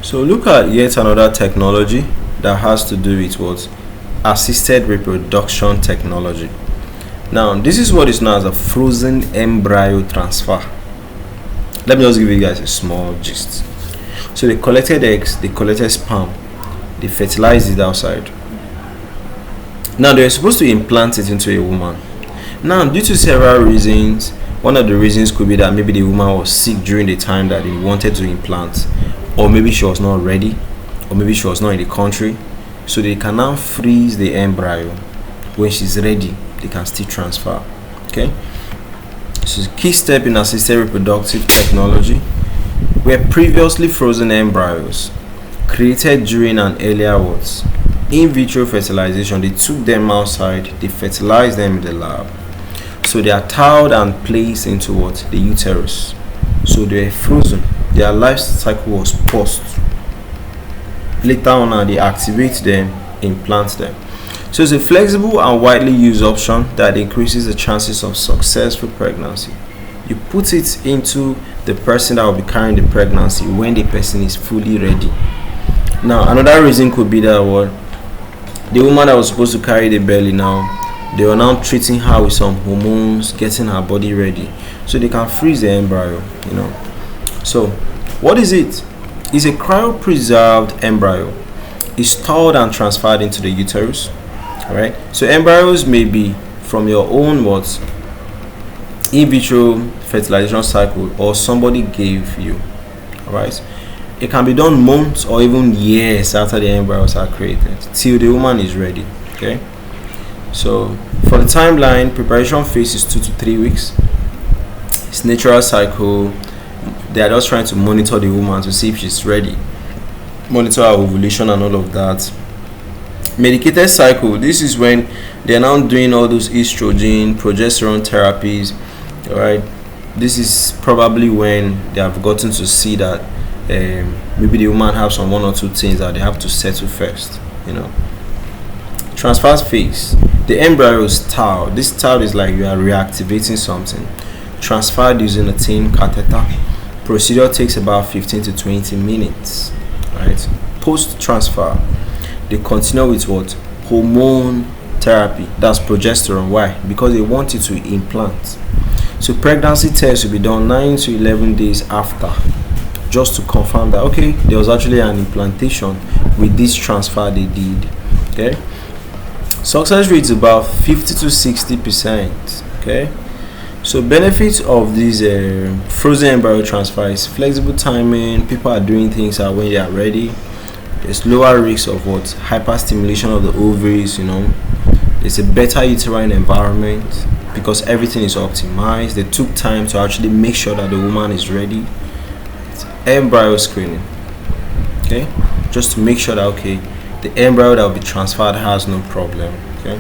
So look at yet another technology that has to do with what? Assisted reproduction technology. Now this is what is known as a frozen embryo transfer. Let me just give you guys a small gist. So they collected eggs, they collected sperm, they fertilized it outside. Now they were supposed to implant it into a woman. Now due to several reasons, one of the reasons could be that maybe the woman was sick during the time that they wanted to implant, or maybe she was not ready, or maybe she was not in the country. So they can now freeze the embryo. When she's ready, they can still transfer. Okay, so it's a key step in assisted reproductive technology, where previously frozen embryos created during an earlier what? In vitro fertilization. They took them outside, they fertilized them in the lab. So they are thawed and placed into what? The uterus. So they are frozen. Their life cycle was paused. Later on, they activate them, implant them. So it's a flexible and widely used option that increases the chances of successful pregnancy. You put it into the person that will be carrying the pregnancy when the person is fully ready. Now another reason could be that what? The woman that was supposed to carry the belly, now they are now treating her with some hormones, getting her body ready, so they can freeze the embryo. So what is it? It's a cryopreserved embryo. It's stored and transferred into the uterus. All right. So embryos may be from your own what? In vitro fertilization cycle, or somebody gave you. All right. It can be done months or even years after the embryos are created, till the woman is ready. Okay. So for the timeline, preparation phase is 2 to 3 weeks. It's natural cycle. They are just trying to monitor the woman to see if she's ready, monitor her ovulation and all of that. Medicated cycle, this is when they are now doing all those estrogen, progesterone therapies. All right, this is probably when they have gotten to see that maybe the woman has some 1 or 2 things that they have to settle first. Transfer phase, the embryo is thawed. This thawed is like you are reactivating something. Transferred using a thin catheter. Procedure takes about 15 to 20 minutes. Right. Post transfer, they continue with what? Hormone therapy. That's progesterone. Why? Because they want you to implant. So pregnancy tests will be done 9 to 11 days after, just to confirm that okay, there was actually an implantation with this transfer they did. Okay. Success rate is about 50 to 60%. Okay. So benefits of this frozen embryo transfer is flexible timing. People are doing things when they are ready. There's lower risk of what? Hyperstimulation of the ovaries. There's a better uterine environment because everything is optimized. They took time to actually make sure that the woman is ready. It's embryo screening. Okay, just to make sure that okay, the embryo that will be transferred has no problem. Okay.